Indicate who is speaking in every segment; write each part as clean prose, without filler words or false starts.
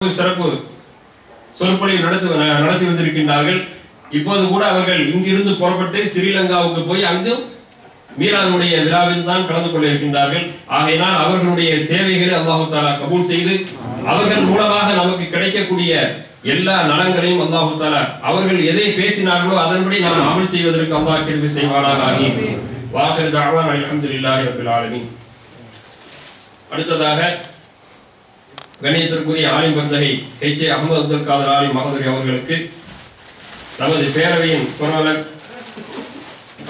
Speaker 1: சிறப்பு சொற்பொழிவு நடத்தி வந்திருக்கின்றார்கள். இப்போது கூட அவர்கள் இங்கிருந்து புறப்பட்டு ஸ்ரீலங்காவுக்கு போய் அங்கும் மீலாதுடைய விழாவில் தான் கலந்து கொள்ள இருக்கின்றார்கள். ஆகையினால் அவர்களுடைய சேவைகளை அல்லாஹ் தஆலா கபூல் செய்து அவர்கள் மூலமாக நமக்கு கிடைக்கக்கூடிய எல்லா நலங்களையும் அல்லாஹ் தஆலா அவர்கள் எதை பேசினார்களோ அதன்படி நாம் அமல் செய்வதற்கு அல்லாஹ் கிருபை செய்வானாக. ஆமீன். வாஹிரு தஅவானா அல்ஹம்துலில்லாஹி ரப்பில் ஆலமீன். அடுத்ததாக கண்ணியத்திற்குரிய ஆலிம் பந்தகை H. அஹ்மத் அப்துல் காதர் ஆலிம் மகதுரி அவர்களுக்கு நமது பேரவையின் பொருளாளர்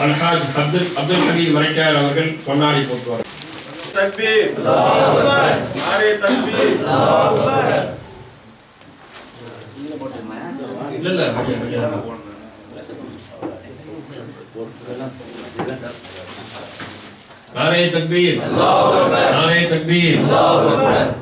Speaker 1: அல்ஹாஜ் அப்துல் ஹமீத் வரைக்கார் அவர்கள் பொன்னாடை போட்டுவார். தக்பீர், அல்லாஹு அக்பர், நாரே தக்பீர், அல்லாஹு அக்பர். இல்ல நாரே தக்பீர், அல்லாஹு அக்பர், நாரே தக்பீர், அல்லாஹு Akbar.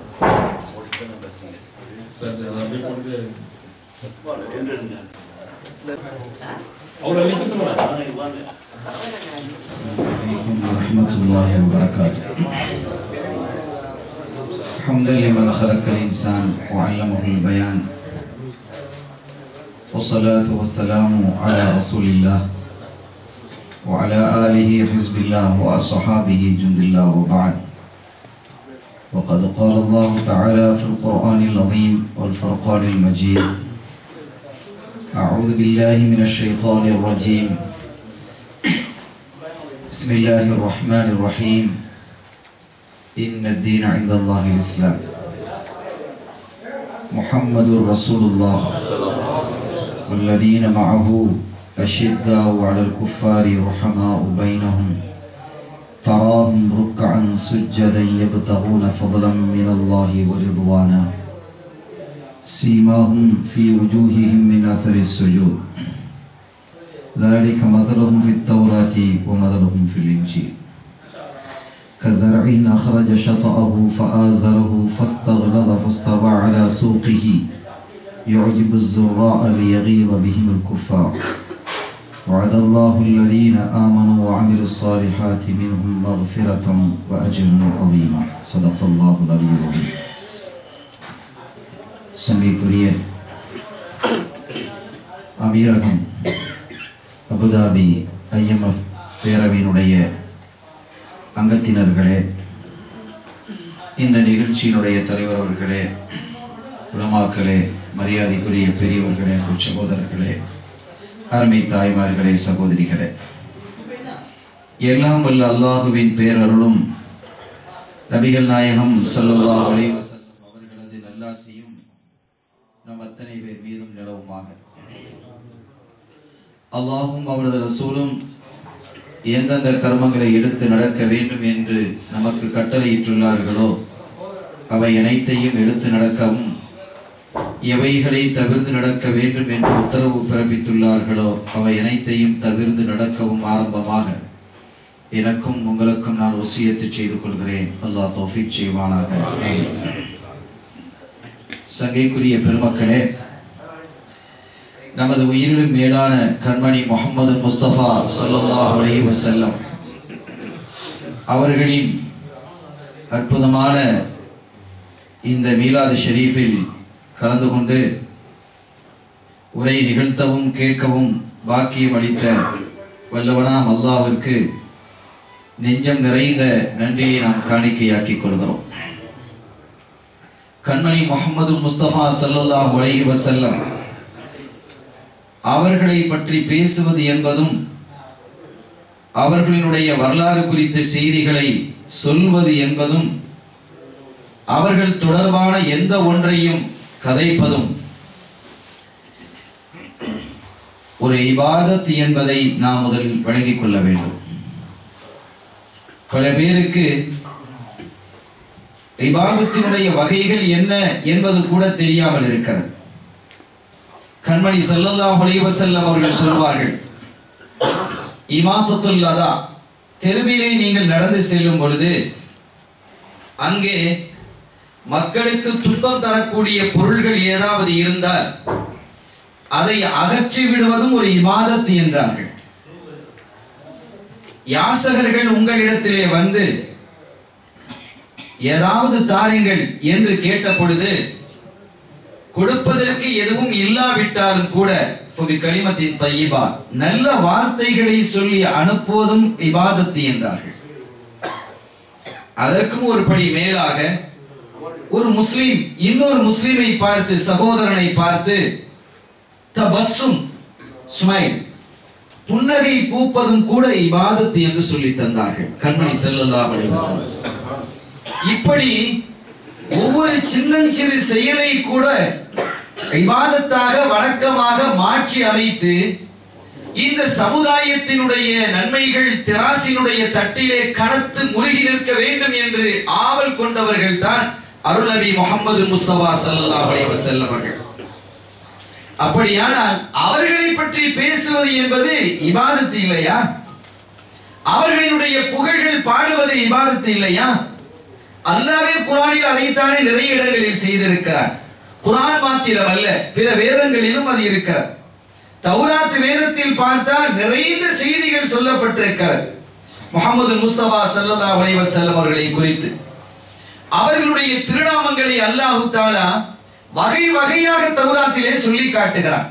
Speaker 2: warahmatullahi wabarakatuh. Alhamdulillah khalaqal insan wa 'allamahul bayan. Wassalatu wassalamu ala rasulillah wa ala alihi hizbillah wa ashabihi jundillah wa ba'd. وقد قال الله تعالى في القرآن العظيم والفرقان المجيد أعوذ بالله من الشيطان الرجيم بسم الله الرحمن الرحيم إن الدين عند الله الإسلام محمد رسول الله والذين معه أشداء على الكفار رحماء بينهم تراهم ركعا سجدا يبتغون فضلا من الله ورضوانا سيماهم في وجوههم من أثر السجود ذلك مثلهم في التوراة ومثلهم في الإنجيل كزرع أخرج شطأه فآزره فاستغلظ فاستوى على سوقه يعجب الزراء ليغيظ بهم الكفار وعد الله الذين آمنوا وعملوا الصالحات منهم مغفرة وأجر عظيما صدق الله العلي العظيم. சங்கைக்குரிய அமீரகம் அபுதாபி IMF பேரவையினுடைய அங்கத்தினர்களே, இந்த நிகழ்ச்சியினுடைய தலைவர் அவர்களே, உலமாக்களே, மரியாதைக்குரிய பெரியவர்களே, சகோதரர்களே, அருமை தாய்மார்களே, சகோதரிகளே, எல்லாம் வல்ல அல்லாஹுவின் பேரருளும் நபிகள் நாயகம் ஸல்லல்லாஹு அலைஹி வஸல்லம் அவர்களது நல்லாசியும் நம் அத்தனை பேர் மீதும் நிலவுமாக. அல்லாஹும் அவரது ரசூலும் எந்தெந்த கர்மங்களை எடுத்து நடக்க வேண்டும் என்று நமக்கு கட்டளையிட்டுள்ளார்களோ அவை அனைத்தையும் எடுத்து நடக்கவும், எவைகளை தவிர்த்து நடக்க வேண்டும் என்று உத்தரவு பிறப்பித்துள்ளார்களோ அவை அனைத்தையும் தவிர்த்து நடக்கவும் ஆரம்பமாக எனக்கும் உங்களுக்கும் நான் வசியத்து செய்து கொள்கிறேன். அல்லாஹ் தௌஃபீக் செய்வானாக. சங்கைக்குரிய பெருமக்களே, நமது உயிரிலும் மேலான கண்மணி முஹம்மது முஸ்தபா ஸல்லல்லாஹு அலைஹி வஸல்லம் அவர்களின் அற்புதமான இந்த மீலாது ஷரீஃபில் கலந்து கொண்டு உரை நிகழ்த்தவும் கேட்கவும் பாக்கியம் அளித்த வல்லவனாம் அல்லாஹ்விற்கு நெஞ்சம் நிறைந்த நன்றியை நாம் காணிக்கையாக்கிக் கொள்கிறோம். கண்மணி முஹம்மது முஸ்தபா ஸல்லல்லாஹு அலைஹி வஸல்லம் அவர்களை பற்றி பேசுவது என்பதும் அவர்களினுடைய வரலாறு குறித்த செய்திகளை சொல்வது என்பதும் அவர்கள் தொடர்பான எந்த ஒன்றையும் கதைப்பதும் ஒரு இபாதத் என்பதை நாம் முதலில் வழங்கிக் கொள்ள வேண்டும். பல பேருக்கு இபாதத்தினுடைய வகைகள் என்ன என்பது கூட தெரியாமல் இருக்கிறது. கண்மணி ஸல்லல்லாஹு அலைஹி வஸல்லம் அவர்கள் சொல்வார்கள், இமாதத்துல் அதா, தெருவிலே நீங்கள் நடந்து செல்லும் பொழுது அங்கே மக்களுக்கு துன்பம் தரக்கூடிய பொருள்கள் ஏதாவது இருந்தால் அதை அகற்றி விடுவதும் ஒரு இபாதத் என்றார்கள். யாசகர்கள் உங்களிடத்திலே வந்து ஏதாவது தாருங்கள் என்று கேட்ட பொழுது கொடுப்பதற்கு எதுவும் இல்லாவிட்டாலும் கூட கலிமத்தின் தையிபா, நல்ல வார்த்தைகளை சொல்லி அனுப்புவதும் இபாதத்து என்றார்கள். அதற்கும் ஒரு படி மேலாக ஒரு முஸ்லிம் இன்னொரு முஸ்லிமை பார்த்து, சகோதரனை பார்த்து தபஸ்ஸும் ஸ்மைல், புன்னகை பூப்பதும் கூட இபாதத்து என்று சொல்லி தந்தார்கள் கண்மணி ஸல்லல்லாஹு அலைஹி வஸல்லம். இப்படி ஒவ்வொரு சின்னஞ்சிறு செயலை கூட இபாதத்தாக வணக்கமாக மாற்றி அமைத்து இந்த சமுதாயத்தினுடைய நன்மைகள் திராசினுடைய தட்டிலே கனத்து முருகி நிற்க வேண்டும் என்று ஆவல் கொண்டவர்கள் தான் அருள் நபி முஹம்மது முஸ்தபா ஸல்லல்லாஹு அலைஹி வஸல்லம் அவர்கள். அப்படியானால் அவர்களை பற்றி பேசுவது என்பது இபாதத்து இல்லையா? அவர்களினுடைய புகழ்கள் பாடுவது இபாதத்து இல்லையா? அல்லாஹ்வே குர்ஆனில் அதைத்தானே நிறைய இடங்களில் செய்திருக்கிறார். குர்ஆன் மாத்திரம் அல்ல, பிற வேதங்களிலும் அது இருக்கிறது. தௌராத் வேதத்தில் பார்த்தால் நிறைய செய்திகள் சொல்லப்பட்டிருக்கிறது முஹம்மது முஸ்தபா ஸல்லல்லாஹு அலைஹி வஸல்லம் அவர்களை குறித்து. அவர்களுடைய திருநாமங்களை அல்லாஹ் தஆலா வகை வகையாக தௌராத்திலே சொல்லி காட்டுகிறான்.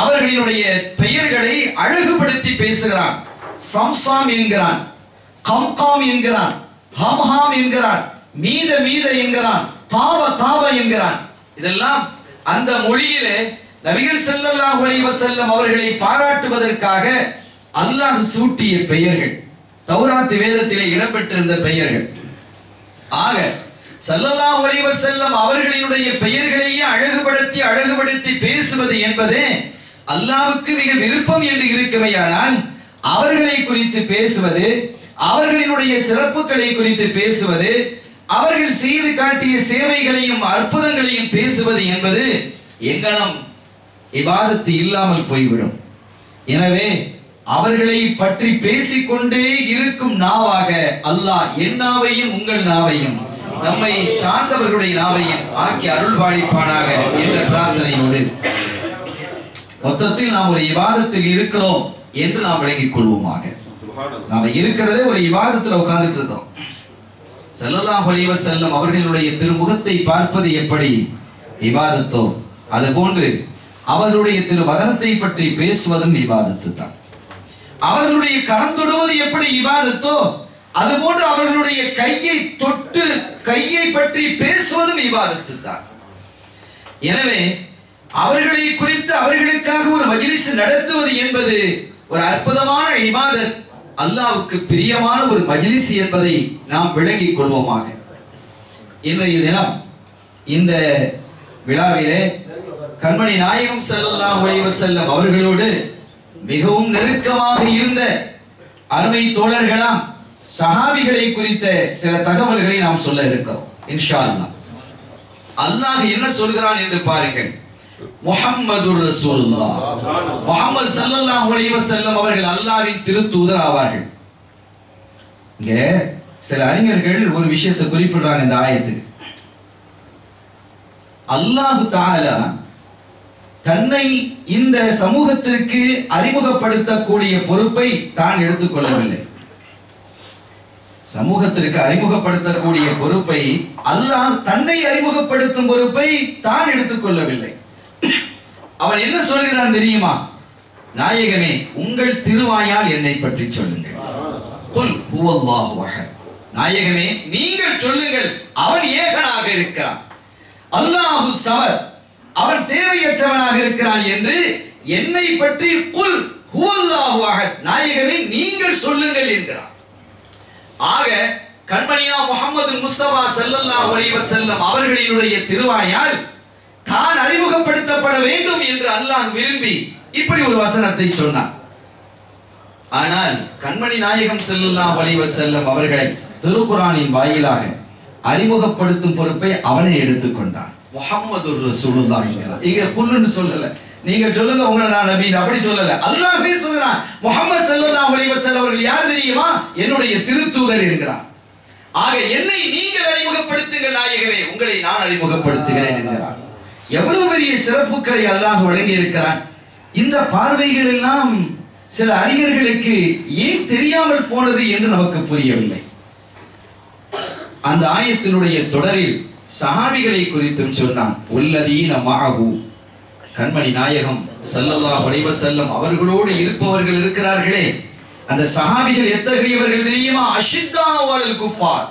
Speaker 2: அவர்களுடைய பெயர்களை அழகுபடுத்தி பேசுகிறான். சம்சாம் என்கிறான், கம்காம் என்கிறான், ஹம்ஹாம் என்கிறான், மீத மீத என்கிறான், தாவ தாவ என்கிறான். இதெல்லாம் அந்த மொழியிலே நபிகள் ஸல்லல்லாஹு அலைஹி வஸல்லம் அவர்களை பாராட்டுவதற்காக அல்லாஹ் சூட்டிய பெயர்கள், தௌராத் வேதத்திலே இடம்பெற்றிருந்த பெயர்கள். ஆக ஸல்லல்லாஹு அலைஹி வஸல்லம் அவர்களினுடைய பெயர்களையே அழகுபடுத்தி பேசுவது என்பது அல்லாஹ்வுக்கு மிக விருப்பம் என்று இருக்குமையானால் அவர்களை குறித்து பேசுவது, அவர்களினுடைய சிறப்புகளை குறித்து பேசுவது, அவர்கள் செய்து காட்டிய சேவைகளையும் அற்புதங்களையும் பேசுவது என்பது எங்கனம் இபாதத்து இல்லாமல் போய்விடும். எனவே அவர்களை பற்றி பேசிக்கொண்டே இருக்கும் நாவாக அல்லாஹ் என் நாவையும் உங்கள் நாவையும் நம்மை சார்ந்தவர்களுடைய நாவையும் ஆக்கி அருள் பாலிப்பானாக என்ற பிரார்த்தனையோடு மொத்தத்தில் நாம் ஒரு இபாதத்தில் இருக்கிறோம் என்று நாம் விளங்கிக் கொள்வோமாக. நாம இருக்கிறதே ஒரு இபாதத்தில் உட்கார்ந்துட்டு இருக்கோம். ஸல்லல்லாஹு அலைஹி வஸல்லம் அவர்களுடைய திருமுகத்தை பார்ப்பது எப்படி இபாதத்தோ அதுபோன்று அவர்களுடைய திருவதனத்தை பற்றி பேசுவதும் இபாதத்து தான். அவர்களுடைய கரம் தொடுவது எப்படி இபாதத்தோ அதுபோன்று அவர்களுடைய கையை தொட்டு கையை பற்றி பேசுவதும் இபாதத்து தான். எனவே அவர்களை குறித்து அவர்களுக்காக ஒரு மஜ்லிஸ் நடத்துவது என்பது ஒரு அற்புதமான இபாதத், அல்லாஹ்வுக்கு பிரியமான ஒரு மஜ்லிஸ் என்பதை நாம் விளங்கிக் கொள்வோமாக. இன்றைய தினம் இந்த விழாவிலே கண்மணி நாயகம் ஸல்லல்லாஹு அலைஹி வஸல்லம் அவர்களோடு மிகவும் நெருக்கமாக இருந்த அருமை தோழர்களாம் சஹாபிகளை குறித்த சில தகவல்களை நாம் சொல்ல இருக்கிறோம் இன்ஷா அல்லாஹ். அல்லாஹ் என்ன சொல்கிறான் என்று பாருங்கள். முஹம்மதுர் ரசூலுல்லாஹ், முஹம்மது ஸல்லல்லாஹு அலைஹி வஸல்லம் அவர்கள் அல்லாஹ்வின் திருத்தூதர் ஆவார்கள். இங்க சில அறிஞர்கள் ஒரு விஷயத்தை குறிப்பிடுறாங்க இந்த ஆயத்துக்கு. அல்லாஹ் தஆலா தன்னை இந்த சமூகத்திற்கு அறிமுகப்படுத்தக்கூடிய பொறுப்பை தான் எடுத்துக்கொள்ளவில்லை. சமூகத்திற்கு அறிமுகப்படுத்தக்கூடிய பொறுப்பை அல்லாஹ் தன்னை அறிமுகப்படுத்தும் பொறுப்பை தான் எடுத்துக்கொள்ளவில்லை. அவன் என்ன சொல்கிறான் தெரியுமா? நாயகமே, உங்கள் திருவாயால் என்னை பற்றி சொல்லுங்கள். குல் ஹுவல்லாஹு அஹத். நாயகமே, நீங்கள் சொல்லுங்கள், அவன் ஏகனாக இருக்கிறான், அல்லாஹு ஸமத், அவன் தேவையற்றவனாக இருக்கிறான் என்று என்னை பற்றி குல் ஹுவல்லாஹு அஹத், நாயகமே நீங்கள் சொல்லுங்கள் என்கிறான். ஆக கண்மணியா முஹம்மது முஸ்தபா ஸல்லல்லாஹு அலைஹி வஸல்லம் அவர்களினுடைய திருவாயால் தான் அறிமுகப்படுத்தப்பட வேண்டும் என்று அல்லாஹ் விரும்பி இப்படி ஒரு வசனத்தை சொன்னார். ஆனால் கண்மணி நாயகம் ஸல்லல்லாஹு அலைஹி வஸல்லம் அவர்களை திருக்குர்ஆனின் வாயிலாக அறிமுகப்படுத்தும் பொறுப்பை அவனே எடுத்துக்கொண்டான். முஹம்மதுர் ரசூலுல்லாஹ் என்கிறார். இங்க குல்லுன்னு சொல்லல, நீங்க சொல்லுங்க உங்களை நான் நபி அப்படி சொல்லல, அல்லாஹ்வே சொல்றான். முஹம்மது ஸல்லல்லாஹு அலைஹி வஸல்லம் அவர்கள் யார் தெரியுமா? என்னுடைய திருத்தூதர் என்கிறார். ஆக என்னை நீங்கள் அறிமுகப்படுத்துங்கள் நாயகமே, உங்களை நான் அறிமுகப்படுத்துகிறேன் என்கிறார். எவ்வளவு பெரிய சிறப்புகளை அல்லாஹ் வழங்கி இருக்கிறான். இந்த பார்வைகள் எல்லாம் சில அறிஞர்களுக்கு ஏன் தெரியாமல் போனது என்று நமக்கு புரியவில்லை. அந்த ஆயத்தினுடைய தொடரில் சஹாபிகளை குறித்தும் சொன்னான். உள்ளதீன மஅஹு, கண்மணி நாயகம் ஸல்லல்லாஹு அலைஹி வஸல்லம் அவர்களோடு இருப்பவர்கள் இருக்கிறார்களே, அந்த சஹாபிகள் எத்தகையவர்கள் தெரியுமா? அஷித்தாஉ அலல் குஃபார்,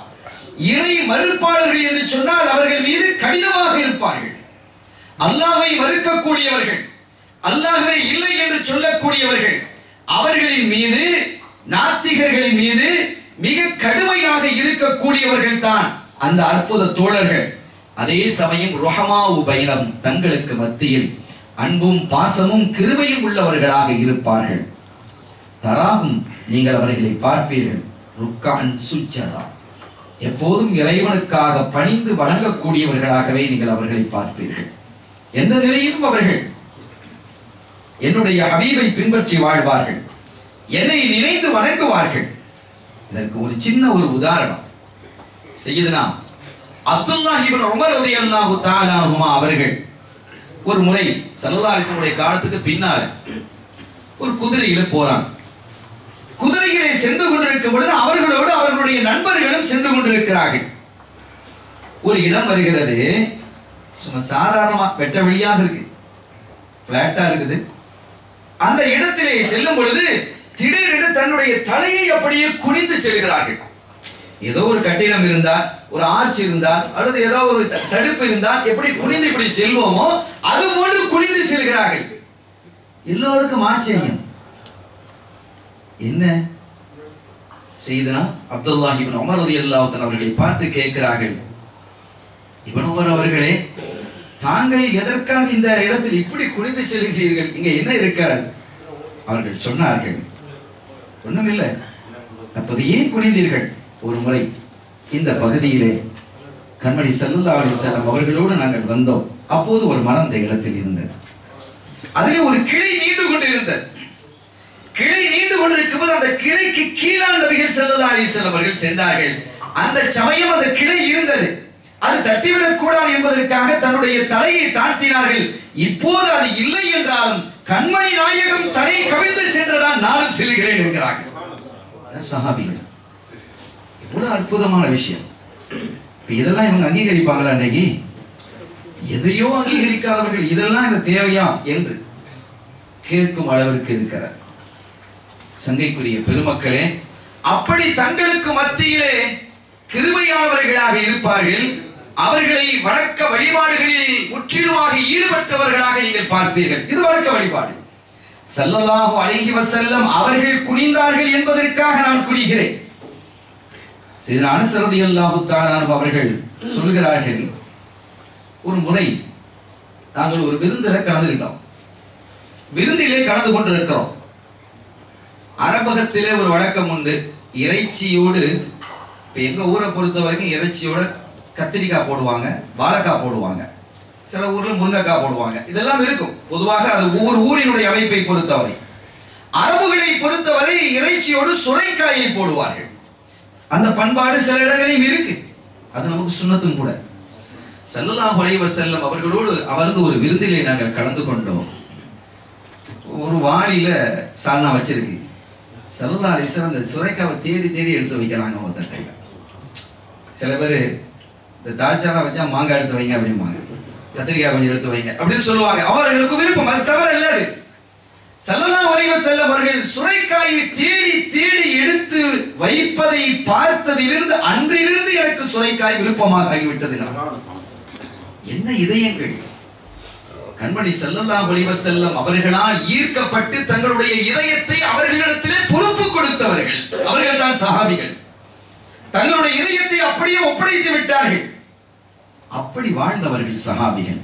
Speaker 2: இறை மறுப்பாளர்கள் என்று சொன்னால் அவர்கள் மீது கடினமாக இருப்பார்கள். அல்லாஹ்வை மறுக்கக்கூடியவர்கள், அல்லாஹ்வே இல்லை என்று சொல்லக்கூடியவர்கள், அவர்களின் மீது, நாத்திகர்களின் மீது மிக கடுமையாக இருக்கக்கூடியவர்கள் தான் அந்த அற்புத தோழர்கள். அதே சமயம் ருஹமாஉ பைனஹும், தங்களுக்கு மத்தியில் அன்பும் பாசமும் கிருபையும் உள்ளவர்களாக இருப்பார்கள். தராகும், நீங்கள் அவர்களை பார்ப்பீர்கள், ருக்கான் சுஜ்ஜதா, எப்போதும் இறைவனுக்காக பணிந்து வணங்கக்கூடியவர்களாகவே நீங்கள் அவர்களை பார்ப்பீர்கள். எந்த நிலையிலும் அவர்கள் என்னுடைய ஹபீபை பின்பற்றி வாழ்வார்கள், என்னை நினைந்து வணங்குவார்கள். இதற்கு ஒரு சின்ன ஒரு உதாரணம், சையதுனா அப்துல்லாஹ் இப்னு உமர் ரலியல்லாஹு தஆலா அன்ஹுமா அவர்கள் ஒரு முறை ஸல்லல்லாஹு அலைஹி வஸல்லம் காலத்துக்கு பின்னால ஒரு குதிரையில போறாங்க. குதிரையிலே சென்று கொண்டிருக்கும் பொழுது அவர்களோடு அவர்களுடைய நண்பர்களும் சென்று கொண்டிருக்கிறார்கள். ஒரு இடம் வருகிறது, சும்மா சாதாரணமா வெட்ட வெளியாக இருக்கு, பிளாட்டா இருக்குது. அந்த இடத்திலே செல்லும் பொழுது திடீரென்று தன்னுடைய தலையை அப்படியே குனிந்து செல்கிறார்கள். ஏதோ ஒரு கட்டிடம் இருந்தால், ஒரு ஆர்ச் இருந்தால், அல்லது ஏதோ ஒரு தடுப்பு இருந்தால் எப்படி குனிந்து இப்படி செல்வோமோ அது போன்று குனிந்து செல்கிறார்கள். எல்லோருக்கும் ஆச்சரியம். என்ன செய்தனா அப்துல்லாஹ் இப்னு உமர் ரலியல்லாஹு தஆலா அவர்களை பார்த்து கேட்கிறார்கள், இப்னு உமர் அவர்களே, தாங்கள் எதற்காக இந்த இடத்தில் இப்படி குனிந்து செல்கிறீர்கள்? இங்க என்ன இருக்கிறது? அவர்கள் சொன்னார்கள், ஒண்ணுமில்லை, அப்போது ஏன் குனிந்தீர்கள்? ஒரு முறை இந்த பகுதியிலே கண்மணி ஸல்லல்லாஹு அலைஹி வஸல்லம் அவர்களோடு நாங்கள் வந்தோம். அப்போது ஒரு மரம் இந்த இடத்தில் இருந்தது, அதிலே ஒரு கிளை நீண்டு கொண்டிருந்தது. கிளை நீண்டு கொண்டிருக்கும் போது அந்த கிளைக்கு கீழால் நபிகள் ஸல்லல்லாஹு அலைஹி வஸல்லம் அவர்கள் சென்றார்கள். அந்த சமயம் அந்த கிளை இருந்தது, அது தட்டிவிடக் கூடாது என்பதற்காக தன்னுடைய தலையை தாழ்த்தினார்கள். இப்போது அது இல்லை என்றாலும் கண்மணி நாயகம் தலை கவிழ்ந்து சென்றதான் நானும் செல்கிறேன் என்கிறார்கள். சஹாபிகள், இவ்வளவு அற்புதமான விஷயம். இதெல்லாம் இவங்க அங்கீகரிப்பாங்களா? இன்னைக்கு எதையோ அங்கீகரிக்காதவர்கள் இதெல்லாம் இந்த தேவையா என்று கேட்கும் அளவிற்கு இருக்கிறார். சங்கைக்குரிய பெருமக்களே, அப்படி தங்களுக்கு மத்தியிலே கிருபையானவர்களாக இருப்பார்கள். அவர்களை வணக்க வழிபாடுகளில் முற்றிலுமாக ஈடுபட்டவர்களாக நீங்கள் பார்ப்பீர்கள். இது வணக்க வழிபாடு. ஸல்லல்லாஹு அலைஹி வஸல்லம் அவர்கள் குனிந்தார்கள் என்பதற்காக நான் குனிகிறேன். சையதுனா அனஸ் ரலியல்லாஹு தஆலா அன்ஹு அவர்கள் சொல்கிறார்கள், ஒரு முறை நாங்கள் ஒரு விருந்திலே கலந்துக்கிட்டோம். விருந்திலே கலந்து கொண்டிருக்கிறோம். அரபகத்திலே ஒரு வழக்கம் உண்டு, இறைச்சியோடு, எங்க ஊரை பொறுத்த வரைக்கும் இறைச்சியோட கத்திரிக்காய் போடுவாங்க, வாழைக்காய் போடுவாங்க, சில ஊர்ல முருங்கைக்காய் போடுவாங்க, இதெல்லாம் இருக்கும். பொதுவாக அது ஒவ்வொரு ஊரினுடைய அமைப்பை பொறுத்தவரை. அரபுகளை பொறுத்தவரை இறைச்சியோடு சுரைக்காயை போடுவார்கள். அந்த பண்பாடு சில இடங்களிலும் இருக்கு, அது நமக்கு சுன்னத்தும் கூட. ஸல்லல்லாஹு அலைஹி வஸல்லம் அவர்களோடு அமர்ந்து ஒரு விருந்திலே நாங்கள் கலந்து கொண்டோம். ஒரு வாளியில சால்னா வச்சிருக்கு. ஸல்லல்லாஹு அலைஹி வஸல்லம் அந்த சுரைக்காவை தேடி தேடி எடுத்து வைக்கிறாங்க ஒரு தட்டையில. சில பேர் இந்த தாழ்ச்சாலா வச்சா மாங்காய் எடுத்து வைங்க அப்படிம்பாங்க, கத்திரிக்காய் கொஞ்சம் எடுத்து வைங்க அப்படின்னு சொல்லுவாங்க. அவர்களுக்கு விருப்பம், அது தவறு அல்லது. ஸல்லல்லாஹு அலைஹி வஸல்லம் அவர்கள் சுரைக்காயை தேடி தேடி எடுத்து வைப்பதை பார்த்ததிலிருந்து அன்றிலிருந்து எனக்கு சுரைக்காய் விருப்பமாக ஆகிவிட்டதுங்க. என்ன இதயங்கள்! கண்மணி ஸல்லல்லாஹு அலைஹி வஸல்லம் அவர்களால் ஈர்க்கப்பட்டு தங்களுடைய இதயத்தை அவர்களிடத்திலே பொறுப்பு கொடுத்தவர்கள் அவர்கள் தான் சஹாபிகள். தங்களுடைய இதயத்தை அப்படியே ஒப்படைத்து விட்டார்கள். அப்படி வாழ்ந்தவர்கள் சஹாபிகள்.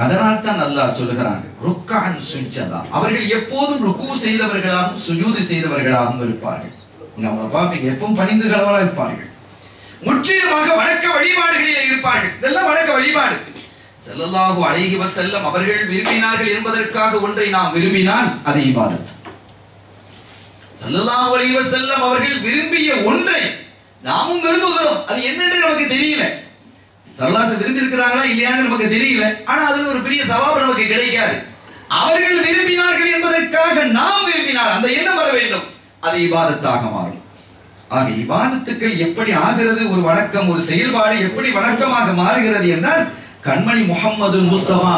Speaker 2: அதனால் தான் அல்லாஹ் சொல்கிறான், ருக்கான் சுஜ்ஜதா, அவர்கள் எப்போதும் ருக்கு செய்தவர்களாகவும் சுஜூது செய்தவர்களாகவும் இருப்பார்கள். நீங்க அவங்கள பாப்பீங்க, எப்பவும் பணிந்து கலவராக இருப்பார்கள், முற்றிலுமாக வணக்க வழிபாடுகளில் இருப்பார்கள். இதெல்லாம் வணக்க வழிபாடு. ஸல்லல்லாஹு அலைஹி வஸல்லம் அவர்கள் விரும்பினார்கள் என்பதற்காக ஒன்றை நாம் விரும்பினால் அது இபாதத். ஸல்லல்லாஹு அலைஹி வஸல்லம் அவர்கள் விரும்பிய ஒன்றை நாமும் விரும்புகிறோம், அது என்னன்னு நமக்கு தெரியல. ஸல்லல்லாஹு விரும்பி இருக்கிறாங்களா இல்லையான்னு நமக்கு தெரியல, ஆனா அதுல ஒரு பெரிய சவாபு நமக்கு கிடைக்காது. அவர்கள் விரும்பினார்கள் என்பதற்காக நாம் விரும்பினால் அந்த எண்ணம் வர வேண்டும், அது இபாதத்தாக மாறும்.
Speaker 3: ஆக இபாதத்துக்கள் எப்படி ஆகிறது, ஒரு வணக்கம் ஒரு செயல்பாடு எப்படி வணக்கமாக மாறுகிறது என்றால் கண்மணி முஹம்மது முஸ்தபா